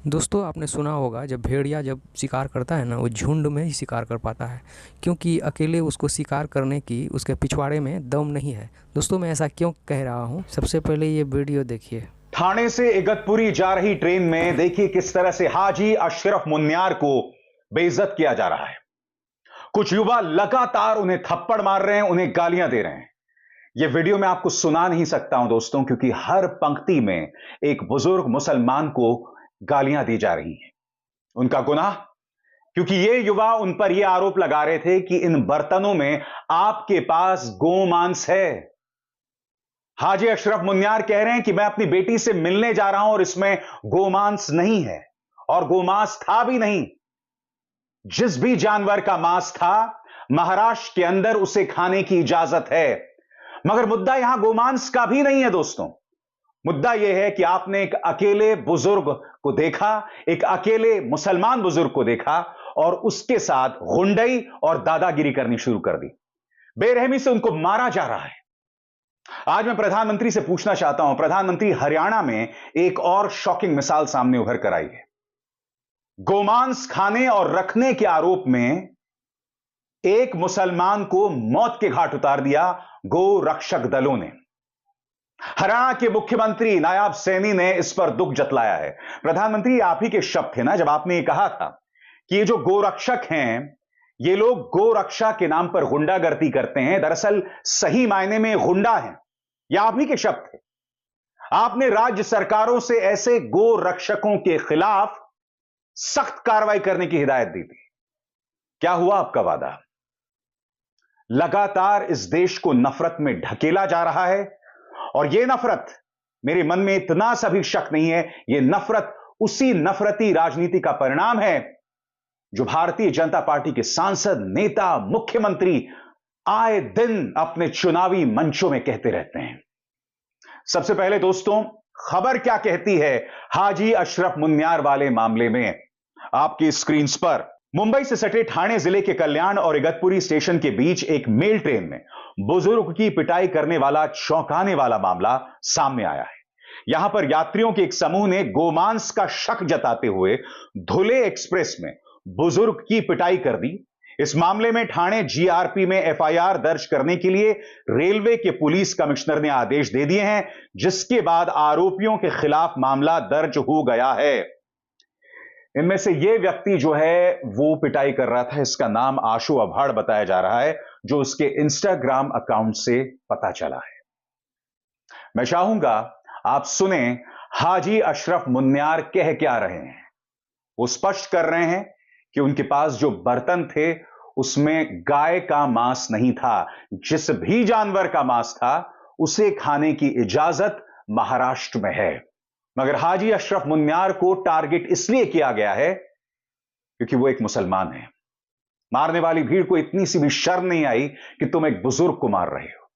दोस्तों आपने सुना होगा जब भेड़िया जब शिकार करता है ना वो झुंड में ही शिकार कर पाता है क्योंकि अकेले उसको शिकार करने की उसके पिछवाड़े में दम नहीं है। दोस्तों मैं ऐसा क्यों कह रहा हूँ, सबसे पहले ये वीडियो देखिए। ठाणे से इगतपुरी जा रही ट्रेन में देखिए किस तरह से हाजी अशरफ मुन्यार को बेइज्जत किया जा रहा है। कुछ युवा लगातार उन्हें थप्पड़ मार रहे हैं, उन्हें गालियां दे रहे हैं। यह वीडियो मैं आपको सुना नहीं सकता हूं दोस्तों, क्योंकि हर पंक्ति में एक बुजुर्ग मुसलमान को गालियां दी जा रही हैं। उनका गुनाह, क्योंकि ये युवा उन पर यह आरोप लगा रहे थे कि इन बर्तनों में आपके पास गोमांस है। हाजी अशरफ मुन्यार कह रहे हैं कि मैं अपनी बेटी से मिलने जा रहा हूं और इसमें गोमांस नहीं है और गोमांस था भी नहीं। जिस भी जानवर का मांस था महाराष्ट्र के अंदर उसे खाने की इजाजत है, मगर मुद्दा यहां गोमांस का भी नहीं है दोस्तों। मुद्दा यह है कि आपने एक अकेले बुजुर्ग को देखा, एक अकेले मुसलमान बुजुर्ग को देखा और उसके साथ गुंडई और दादागिरी करनी शुरू कर दी। बेरहमी से उनको मारा जा रहा है। आज मैं प्रधानमंत्री से पूछना चाहता हूं, प्रधानमंत्री, हरियाणा में एक और शॉकिंग मिसाल सामने उभर कर आई है। गोमांस खाने और रखने के आरोप में एक मुसलमान को मौत के घाट उतार दिया गो रक्षक दलों ने। हरियाणा के मुख्यमंत्री नायाब सैनी ने इस पर दुख जतलाया है। प्रधानमंत्री, आप ही के शब्द थे ना जब आपने ये कहा था कि ये जो गोरक्षक हैं ये लोग गोरक्षा के नाम पर गुंडागर्दी करते हैं, दरअसल सही मायने में गुंडा हैं। ये आप ही के शब्द थे। आपने राज्य सरकारों से ऐसे गोरक्षकों के खिलाफ सख्त कार्रवाई करने की हिदायत दी थी। क्या हुआ आपका वादा? लगातार इस देश को नफरत में ढकेला जा रहा है और यह नफरत, मेरे मन में इतना सा भी शक नहीं है, यह नफरत उसी नफरती राजनीति का परिणाम है जो भारतीय जनता पार्टी के सांसद, नेता, मुख्यमंत्री आए दिन अपने चुनावी मंचों में कहते रहते हैं। सबसे पहले दोस्तों, खबर क्या कहती है हाजी अशरफ मुन्यार वाले मामले में? आपकी स्क्रीन पर मुंबई से सटे ठाणे जिले के कल्याण और इगतपुरी स्टेशन के बीच एक मेल ट्रेन में बुजुर्ग की पिटाई करने वाला चौंकाने वाला मामला सामने आया है। यहां पर यात्रियों के एक समूह ने गोमांस का शक जताते हुए धुले एक्सप्रेस में बुजुर्ग की पिटाई कर दी। इस मामले में ठाणे जीआरपी में एफआईआर दर्ज करने के लिए रेलवे के पुलिस कमिश्नर ने आदेश दे दिए हैं, जिसके बाद आरोपियों के खिलाफ मामला दर्ज हो गया है। इनमें से यह व्यक्ति जो है वो पिटाई कर रहा था, इसका नाम आशु अभाड़ बताया जा रहा है, जो उसके इंस्टाग्राम अकाउंट से पता चला है। मैं चाहूंगा आप सुने हाजी अशरफ मुन्यार कह क्या रहे हैं। वो स्पष्ट कर रहे हैं कि उनके पास जो बर्तन थे उसमें गाय का मांस नहीं था। जिस भी जानवर का मांस था उसे खाने की इजाजत महाराष्ट्र में है, मगर हाजी अशरफ मुन्यार को टारगेट इसलिए किया गया है क्योंकि वो एक मुसलमान है। मारने वाली भीड़ को इतनी सी भी शर्म नहीं आई कि तुम एक बुजुर्ग को मार रहे हो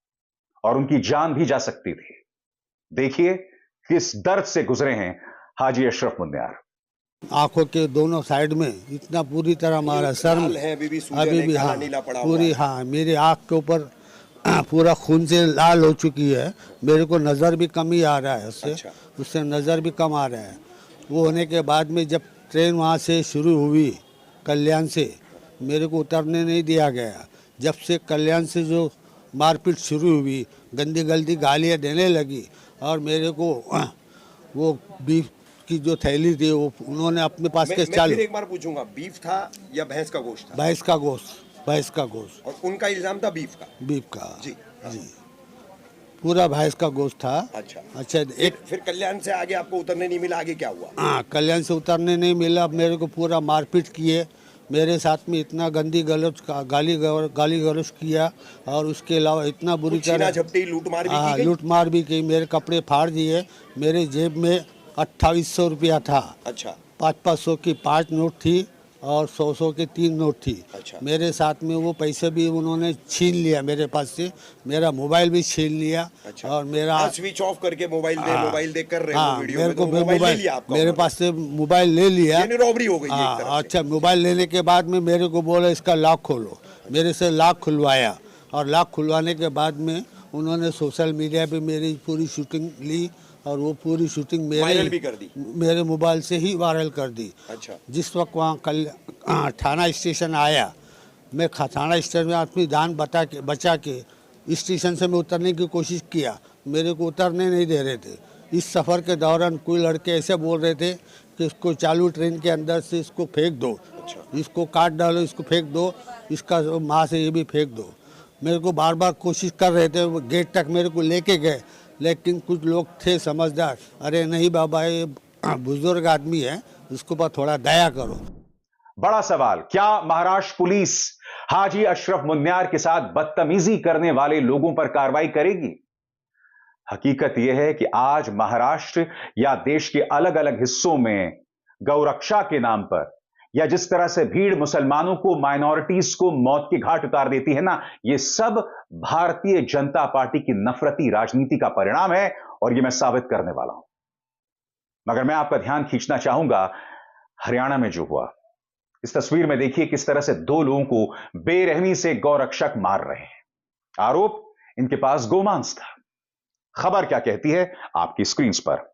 और उनकी जान भी जा सकती थी। देखिए किस दर्द से गुजरे हैं हाजी अशरफ मुन्यार। आंखों के दोनों साइड में इतना पूरी तरह मारा, सर है अभी भी हाँ, पूरी हाँ, मेरी आंख के ऊपर पूरा खून से लाल हो चुकी है। मेरे को नज़र भी कम ही आ रहा है उससे। अच्छा। उससे नज़र भी कम आ रहा है। वो होने के बाद में जब ट्रेन वहाँ से शुरू हुई कल्याण से, मेरे को उतरने नहीं दिया गया। जब से कल्याण से जो मारपीट शुरू हुई, गंदी गंदी गालियाँ देने लगी और मेरे को वो बीफ की जो थैली थी वो उन्होंने अपने पास के चालू। फिर एक बार पूछूंगा, बीफ था या भैंस का गोश्त था? भैंस का गोश्त, भैंस का गोश्त। और उनका इल्जाम था बीफ का? बीफ का जी जी, पूरा भैंस का गोश्त था। अच्छा एक फिर कल्याण से आगे आपको उतरने नहीं मिला, आगे क्या हुआ? हाँ, कल्याण से उतरने नहीं मिला। मेरे को पूरा मारपीट किए, मेरे साथ में इतना गंदी गलौज गाली गलौज किया और उसके अलावा इतना बुरी तरह झपटी लूटमार भी की गई? लूटमार भी की। मेरे कपड़े फाड़ दिए। मेरे जेब में 2800 रुपया था। अच्छा। 500 की 5 नोट थी और 100 के 3 नोट थी। अच्छा। मेरे साथ में वो पैसे भी उन्होंने छीन लिया मेरे पास से। मेरा मोबाइल भी छीन लिया। अच्छा। और मेरा स्विच ऑफ करके मोबाइल देख कर रहे हो वीडियो मेरे में, को तो मोबाइल मेरे पास से मोबाइल ले लिया। रॉबरी हो गई एक तरह से। अच्छा, मोबाइल लेने के बाद में मेरे को बोला इसका लॉक खोलो। मेरे से लॉक खुलवाया और लॉक खुलवाने के बाद में उन्होंने सोशल मीडिया पे मेरी पूरी शूटिंग ली और वो पूरी शूटिंग वायरल भी कर दी? मेरे मोबाइल से ही वायरल कर दी। अच्छा। जिस वक्त वहाँ कल थाना स्टेशन आया, मैं थाना स्टेशन में अपनी जान बचा के स्टेशन से मैं उतरने की कोशिश किया, मेरे को उतरने नहीं दे रहे थे। इस सफ़र के दौरान कोई लड़के ऐसे बोल रहे थे कि इसको चालू ट्रेन के अंदर से इसको फेंक दो। अच्छा। इसको काट डालो, इसको फेंक दो, इसका माँ से ये भी फेंक दो। मेरे को बार बार कोशिश कर रहे थे, वो गेट तक मेरे को लेके गए, लेकिन कुछ लोग थे समझदार, अरे नहीं बाबा ये बुजुर्ग आदमी है, उसके ऊपर थोड़ा दया करो। बड़ा सवाल, क्या महाराष्ट्र पुलिस हाजी अशरफ मुन्यार के साथ बदतमीजी करने वाले लोगों पर कार्रवाई करेगी? हकीकत यह है कि आज महाराष्ट्र या देश के अलग अलग हिस्सों में गौरक्षा के नाम पर, या जिस तरह से भीड़ मुसलमानों को, माइनॉरिटीज को मौत के घाट उतार देती है ना, यह सब भारतीय जनता पार्टी की नफरती राजनीति का परिणाम है, और यह मैं साबित करने वाला हूं। मगर मैं आपका ध्यान खींचना चाहूंगा हरियाणा में जो हुआ। इस तस्वीर में देखिए किस तरह से दो लोगों को बेरहमी से गौरक्षक मार रहे हैं। आरोप, इनके पास गोमांस था। खबर क्या कहती है आपकी स्क्रीन पर।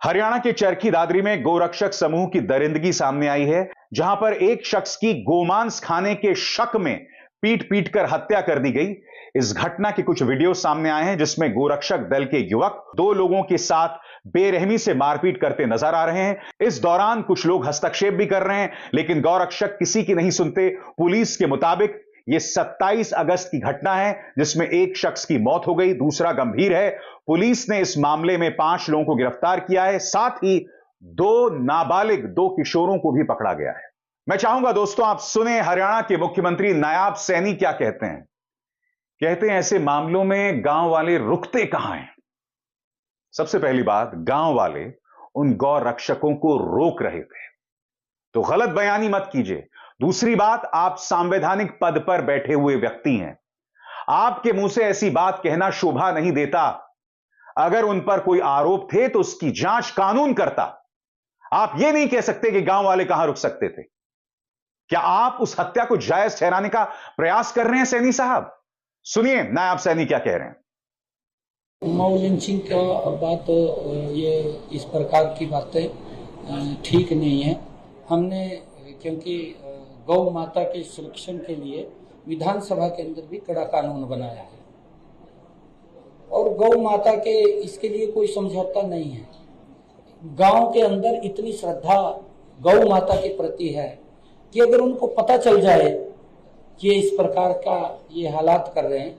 हरियाणा के चरखी दादरी में गोरक्षक समूह की दरिंदगी सामने आई है, जहां पर एक शख्स की गोमांस खाने के शक में पीट पीट कर हत्या कर दी गई। इस घटना के कुछ वीडियो सामने आए हैं जिसमें गोरक्षक दल के युवक दो लोगों के साथ बेरहमी से मारपीट करते नजर आ रहे हैं। इस दौरान कुछ लोग हस्तक्षेप भी कर रहे हैं, लेकिन गौरक्षक किसी की नहीं सुनते। पुलिस के मुताबिक यह 27 अगस्त की घटना है, जिसमें एक शख्स की मौत हो गई, दूसरा गंभीर है। पुलिस ने इस मामले में 5 लोगों को गिरफ्तार किया है, साथ ही 2 नाबालिग, 2 किशोरों को भी पकड़ा गया है। मैं चाहूंगा दोस्तों आप सुने हरियाणा के मुख्यमंत्री नायाब सैनी क्या कहते हैं। कहते हैं ऐसे मामलों में गांव वाले रुकते कहां हैं। सबसे पहली बात, गांव वाले उन गौ रक्षकों को रोक रहे थे, तो गलत बयानी मत कीजिए। दूसरी बात, आप संवैधानिक पद पर बैठे हुए व्यक्ति हैं, आपके मुंह से ऐसी बात कहना शोभा नहीं देता। अगर उन पर कोई आरोप थे तो उसकी जांच कानून करता। आप यह नहीं कह सकते कि गांव वाले कहां रुक सकते थे। क्या आप उस हत्या को जायज ठहराने का प्रयास कर रहे हैं सैनी साहब? सुनिए नायब सैनी क्या कह रहे हैं। मऊ लिंचिंग का बात, ये इस प्रकार की बातें ठीक नहीं है। हमने क्योंकि गौ माता के संरक्षण के लिए विधानसभा के अंदर भी कड़ा कानून बनाया है, और गौ माता के इसके लिए कोई समझौता नहीं है। गांव के अंदर इतनी श्रद्धा गौ माता के प्रति है कि अगर उनको पता चल जाए कि इस प्रकार का ये हालात कर रहे हैं,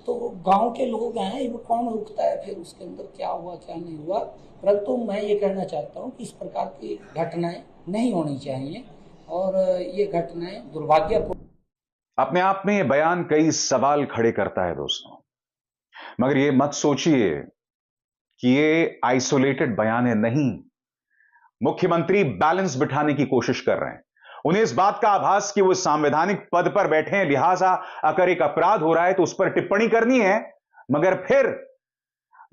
तो गांव के लोग हैं, वो कौन रुकता है फिर उसके अंदर क्या हुआ क्या नहीं हुआ। परंतु मैं ये कहना चाहता हूँ कि इस प्रकार की घटनाएं नहीं होनी चाहिए, और ये घटनाएं दुर्भाग्यपूर्ण। अपने आप में यह बयान कई सवाल खड़े करता है दोस्तों, मगर ये मत सोचिए कि ये आइसोलेटेड बयान है। नहीं, मुख्यमंत्री बैलेंस बिठाने की कोशिश कर रहे हैं। उन्हें इस बात का आभास कि वो संवैधानिक पद पर बैठे हैं, लिहाजा अगर एक अपराध हो रहा है तो उस पर टिप्पणी करनी है, मगर फिर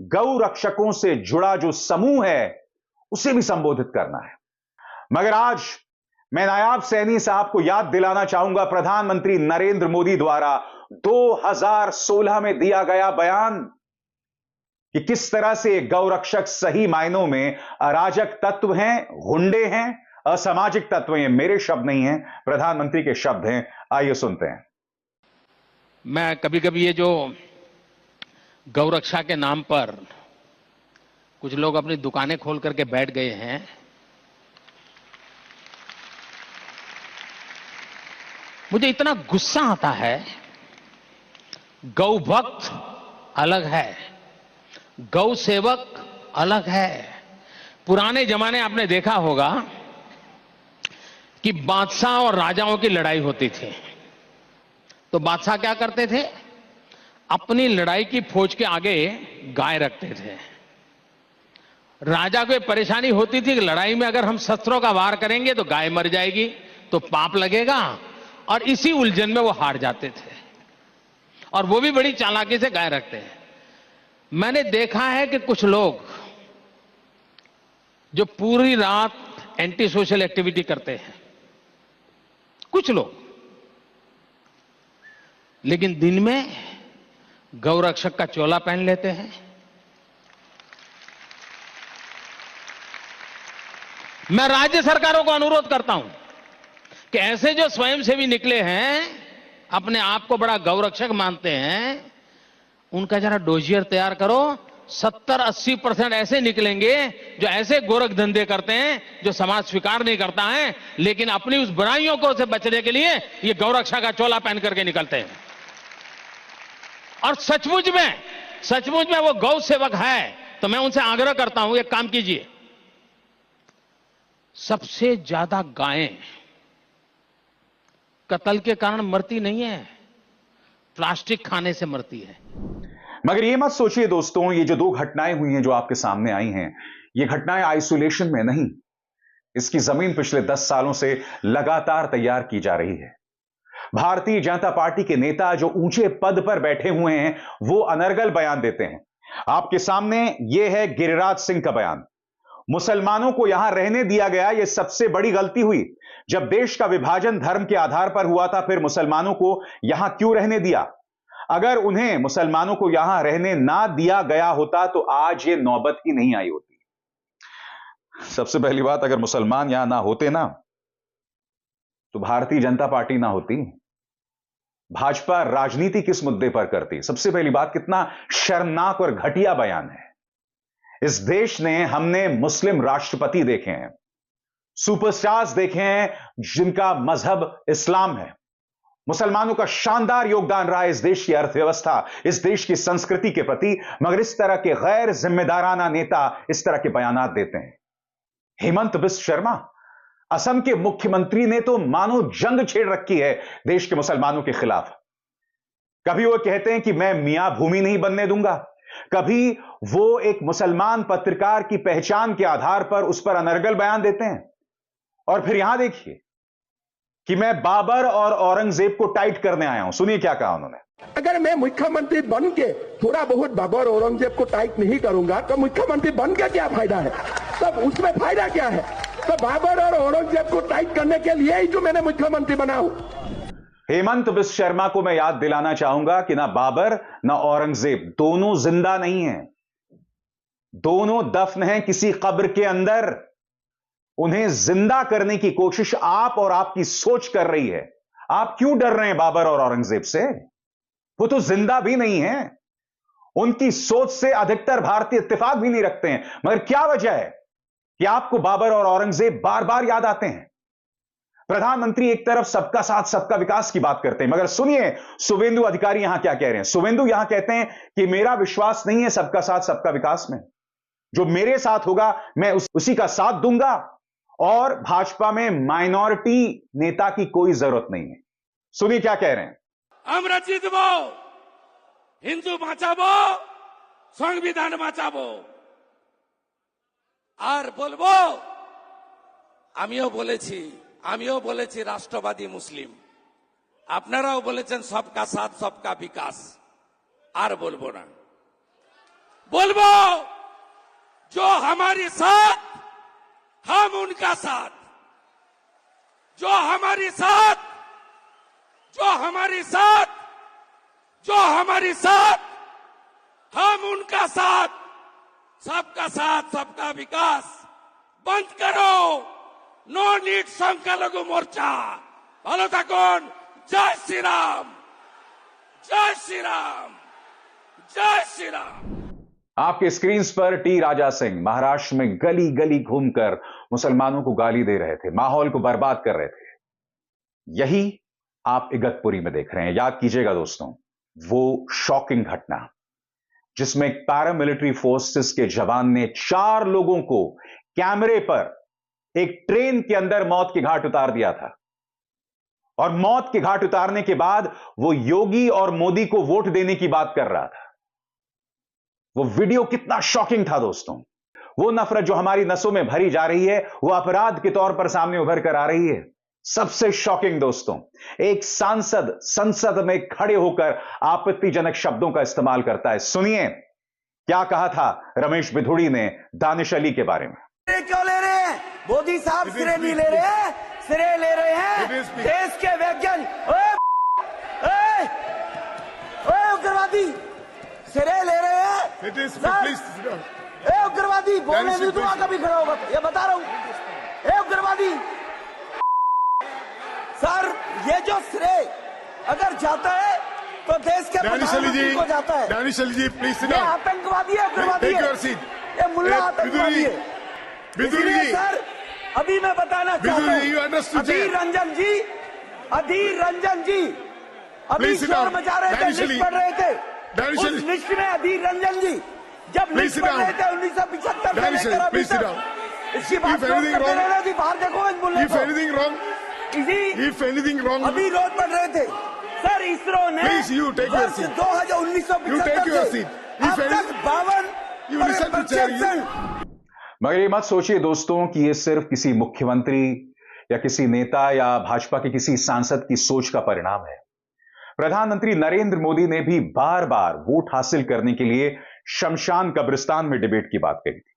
गौ रक्षकों से जुड़ा जो समूह है उसे भी संबोधित करना है। मगर आज मैं नायाब सैनी साहब को याद दिलाना चाहूंगा प्रधानमंत्री नरेंद्र मोदी द्वारा 2016 में दिया गया बयान कि किस तरह से गौरक्षक सही मायनों में अराजक तत्व हैं, गुंडे हैं, असामाजिक तत्व हैं। मेरे शब्द नहीं हैं, प्रधानमंत्री के शब्द हैं। आइए सुनते हैं। मैं कभी कभी ये जो गौरक्षा के नाम पर कुछ लोग अपनी दुकानें खोल करके बैठ गए हैं, मुझे इतना गुस्सा आता है। गौ भक्त अलग है, गौ सेवक अलग है। पुराने जमाने आपने देखा होगा कि बादशाह और राजाओं की लड़ाई होती थी, तो बादशाह क्या करते थे, अपनी लड़ाई की फौज के आगे गाय रखते थे। राजा को परेशानी होती थी कि लड़ाई में अगर हम शस्त्रों का वार करेंगे तो गाय मर जाएगी, तो पाप लगेगा, और इसी उलझन में वो हार जाते थे, और वो भी बड़ी चालाकी से गाय रखते हैं। मैंने देखा है कि कुछ लोग जो पूरी रात एंटी सोशल एक्टिविटी करते हैं, कुछ लोग, लेकिन दिन में गौरक्षक का चोला पहन लेते हैं, मैं राज्य सरकारों को अनुरोध करता हूं कि ऐसे जो स्वयंसेवी निकले हैं, अपने आप को बड़ा गौरक्षक मानते हैं, उनका जरा डोजियर तैयार करो। 70-80% ऐसे निकलेंगे जो ऐसे गोरख धंधे करते हैं जो समाज स्वीकार नहीं करता है, लेकिन अपनी उस बुराइयों को से बचने के लिए ये गौरक्षा का चोला पहन करके निकलते हैं। और सचमुच में वो गौ सेवक है, तो मैं उनसे आग्रह करता हूं, एक काम कीजिए, सबसे ज्यादा गायें कत्ल के कारण मरती नहीं है, प्लास्टिक खाने से मरती है। मगर ये मत सोचिए दोस्तों, ये जो 2 घटनाएं हुई हैं जो आपके सामने आई हैं, ये घटनाएं आइसोलेशन में नहीं, इसकी जमीन पिछले 10 सालों से लगातार तैयार की जा रही है। भारतीय जनता पार्टी के नेता जो ऊंचे पद पर बैठे हुए हैं, वो अनर्गल बयान देते हैं। आपके सामने यह है गिरिराज सिंह का बयान। मुसलमानों को यहां रहने दिया गया, यह सबसे बड़ी गलती हुई। जब देश का विभाजन धर्म के आधार पर हुआ था, फिर मुसलमानों को यहां क्यों रहने दिया? अगर उन्हें मुसलमानों को यहां रहने ना दिया गया होता तो आज ये नौबत ही नहीं आई होती। सबसे पहली बात, अगर मुसलमान यहां ना होते ना, तो भारतीय जनता पार्टी ना होती। भाजपा राजनीति किस मुद्दे पर करती? सबसे पहली बात, कितना शर्मनाक और घटिया बयान है। इस देश ने, हमने मुस्लिम राष्ट्रपति देखे हैं, सुपरस्टार्स देखे हैं जिनका मजहब इस्लाम है। मुसलमानों का शानदार योगदान रहा है इस देश की अर्थव्यवस्था, इस देश की संस्कृति के प्रति, मगर इस तरह के गैर जिम्मेदाराना नेता इस तरह के बयानात देते हैं। हेमंत बिस्व शर्मा, असम के मुख्यमंत्री, ने तो मानो जंग छेड़ रखी है देश के मुसलमानों के खिलाफ। कभी वो कहते हैं कि मैं मियां भूमि नहीं बनने दूंगा, कभी वो एक मुसलमान पत्रकार की पहचान के आधार पर उस पर अनर्गल बयान देते हैं, और फिर यहां देखिए कि मैं बाबर और औरंगजेब को टाइट करने आया हूं। सुनिए क्या कहा उन्होंने। अगर मैं मुख्यमंत्री बन के थोड़ा बहुत बाबर और औरंगजेब को टाइट नहीं करूंगा तो मुख्यमंत्री बन के क्या फायदा है? तब उसमें फायदा क्या है? तो बाबर और औरंगजेब को टाइट करने के लिए ही जो मैंने मुख्यमंत्री बना हूं। हेमंत बिस्व शर्मा को मैं याद दिलाना चाहूंगा कि ना बाबर ना औरंगजेब, दोनों जिंदा नहीं हैं, दोनों दफन हैं किसी कब्र के अंदर। उन्हें जिंदा करने की कोशिश आप और आपकी सोच कर रही है। आप क्यों डर रहे हैं बाबर और औरंगजेब से? वो तो जिंदा भी नहीं है। उनकी सोच से अधिकतर भारतीय इत्तेफाक भी नहीं रखते हैं, मगर क्या वजह है कि आपको बाबर और औरंगजेब बार बार याद आते हैं? प्रधानमंत्री एक तरफ सबका साथ सबका विकास की बात करते हैं, मगर सुनिए शुवेंदु अधिकारी यहां क्या कह रहे हैं। शुवेंदु यहां कहते हैं कि मेरा विश्वास नहीं है सबका साथ सबका विकास में, जो मेरे साथ होगा मैं उसी का साथ दूंगा, और भाजपा में माइनॉरिटी नेता की कोई जरूरत नहीं है। सुनिए क्या कह रहे हैं। আমরা জিতবো, হিন্দু বাঁচাবো, সংবিধান বাঁচাবো। আর বলবো, আমিও বলেছি রাষ্ট্রবাদী মুসলিম, আপনারাও বলেছেন সবকা সাথ সবকা বিকাশ। আর বলবো না, বলবো जो हमारे साथ हम उनका साथ, जो हमारे साथ हम उनका साथ, सबका साथ सबका विकास। बंद करो नो नीड संख्यालघु मोर्चा। ভালো থাকুন। जय श्री राम, जय श्री राम, जय श्री राम। आपके स्क्रीन पर टी राजा सिंह महाराष्ट्र में गली गली घूमकर मुसलमानों को गाली दे रहे थे, माहौल को बर्बाद कर रहे थे। यही आप इगतपुरी में देख रहे हैं। याद कीजिएगा दोस्तों, वो शॉकिंग घटना जिसमें पैरामिलिट्री फोर्सेस के जवान ने 4 लोगों को कैमरे पर एक ट्रेन के अंदर मौत के घाट उतार दिया था, और मौत के घाट उतारने के बाद वो योगी और मोदी को वोट देने की बात कर रहा था। वो वीडियो कितना शॉकिंग था दोस्तों। वो नफरत जो हमारी नसों में भरी जा रही है, वो अपराध के तौर पर सामने उभर कर आ रही है। सबसे शॉकिंग दोस्तों, एक सांसद संसद में खड़े होकर आपत्तिजनक शब्दों का इस्तेमाल करता है। सुनिए क्या कहा था रमेश बिधूड़ी ने दानिश अली के बारे में। क्यों ले रहे हैं मोदी साहब? सिरे नहीं ले रहे हैं, सिरे ले रहे हैं देश के वैज्ञानिक। उग्रवादी सिरे ले रहे हैं। उग्रवादी बोलने नहीं दूंगा कभी खड़ा होगा, ये बता रहा हूं। आतंकवादी। सर ये जो श्रेय अगर जाता है तो देश के प्रधानमंत्री को जाता है। जी प्लीज ये आतंकवादी है, उग्रवादी है, ये मुल्ला आतंकवादी है। इसलिए सर अभी मैं बताना चाहता हूँ, अधीर रंजन जी अभी शोर मचा रहे थे, लिस्ट पढ़ रहे थे, उस लिस्ट में अधीर रंजन जी जब लिस्ट पढ़ रहे थे 1975 से लेकर अभी तक, इसकी बात बाहर देखो इस मुल्ले को, अभी रोज पढ़ रहे थे सर। इसरो ने वर्ष 1975 से अब तक 52%। मगर ये मत सोचिए दोस्तों कि ये सिर्फ किसी मुख्यमंत्री या किसी नेता या भाजपा के किसी सांसद की सोच का परिणाम है। प्रधानमंत्री नरेंद्र मोदी ने भी बार बार वोट हासिल करने के लिए शमशान कब्रिस्तान में डिबेट की बात कही थी।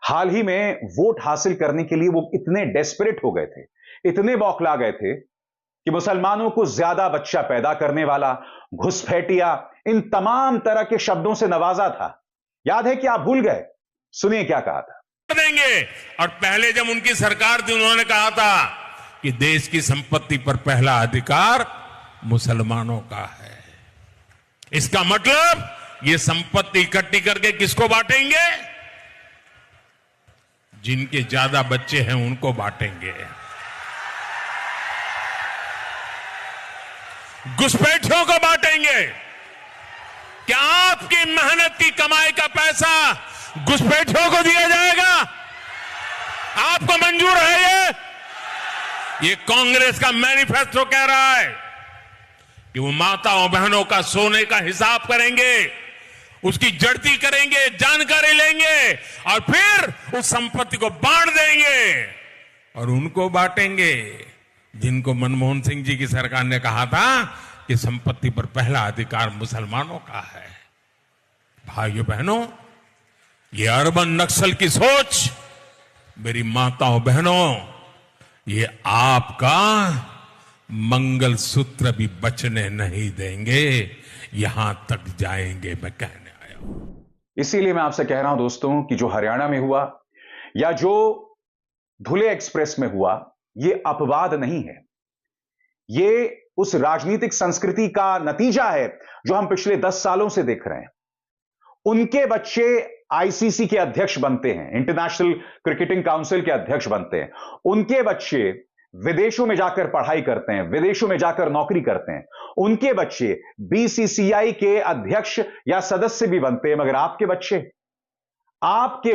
हाल ही में वोट हासिल करने के लिए वो इतने डेस्परेट हो गए थे, इतने बौखला गए थे कि मुसलमानों को ज्यादा बच्चा पैदा करने वाला, घुसपैठिया, इन तमाम तरह के शब्दों से नवाजा था। याद है कि आप भूल गए? सुनिए क्या कहा था। देंगे। और पहले जब उनकी सरकार थी उन्होंने कहा था कि देश की संपत्ति पर पहला अधिकार मुसलमानों का है। इसका मतलब ये संपत्ति इकट्ठी करके किसको बांटेंगे? जिनके ज्यादा बच्चे हैं उनको बांटेंगे। घुसपैठियों को बांटेंगे। क्या आपकी मेहनत की कमाई का पैसा घुसपैठियों को दिया जाएगा? आपको मंजूर है? ये कांग्रेस का मैनिफेस्टो कह रहा है कि वो माताओं बहनों का सोने का हिसाब करेंगे, उसकी जड़ती करेंगे, जानकारी लेंगे और फिर उस संपत्ति को बांट देंगे और उनको बांटेंगे जिनको मनमोहन सिंह जी की सरकार ने कहा था कि संपत्ति पर पहला अधिकार मुसलमानों का है। भाइयों बहनों, ये अर्बन नक्सल की सोच, मेरी माताओं बहनों, ये आपका मंगलसूत्र भी बचने नहीं देंगे, यहां तक जाएंगे, मैं कहने आया हूं। इसीलिए मैं आपसे कह रहा हूं दोस्तों कि जो हरियाणा में हुआ या जो धुले एक्सप्रेस में हुआ, ये अपवाद नहीं है। ये उस राजनीतिक संस्कृति का नतीजा है जो हम पिछले 10 सालों से देख रहे हैं। उनके बच्चे आईसीसी के अध्यक्ष बनते हैं, इंटरनेशनल क्रिकेटिंग काउंसिल के अध्यक्ष बनते हैं। उनके बच्चे विदेशों में जाकर पढ़ाई करते हैं, विदेशों में जाकर नौकरी करते हैं। उनके बच्चे बीसीसीआई के अध्यक्ष या सदस्य भी बनते हैं। मगर आपके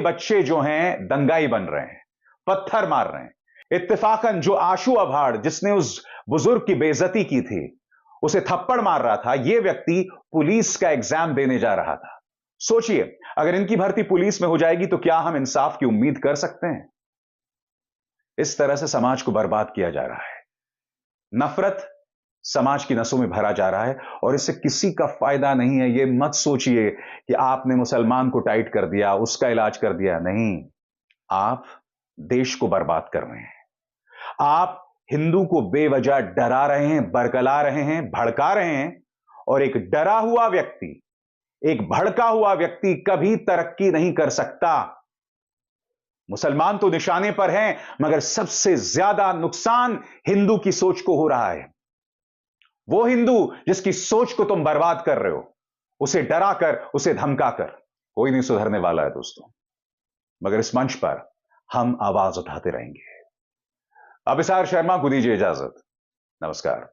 बच्चे जो हैं दंगाई बन रहे हैं, पत्थर मार रहे हैं। इत्तेफाकन जो आशु अभाड़ जिसने उस बुजुर्ग की बेइज्जती की थी, उसे थप्पड़ मार रहा था, यह व्यक्ति पुलिस का एग्जाम देने जा रहा था। सोचिए, अगर इनकी भर्ती पुलिस में हो जाएगी तो क्या हम इंसाफ की उम्मीद कर सकते हैं? इस तरह से समाज को बर्बाद किया जा रहा है। नफरत समाज की नसों में भरा जा रहा है और इससे किसी का फायदा नहीं है। यह मत सोचिए कि आपने मुसलमान को टाइट कर दिया, उसका इलाज कर दिया। नहीं, आप देश को बर्बाद कर रहे हैं। आप हिंदू को बेवजह डरा रहे हैं, बरगला रहे हैं, भड़का रहे हैं। और एक डरा हुआ व्यक्ति, एक भड़का हुआ व्यक्ति कभी तरक्की नहीं कर सकता। मुसलमान तो निशाने पर हैं, मगर सबसे ज्यादा नुकसान हिंदू की सोच को हो रहा है। वो हिंदू जिसकी सोच को तुम बर्बाद कर रहे हो, उसे डराकर, उसे धमकाकर कोई नहीं सुधरने वाला है दोस्तों। मगर इस मंच पर हम आवाज उठाते रहेंगे। अभिसार शर्मा को दीजिए इजाजत। नमस्कार।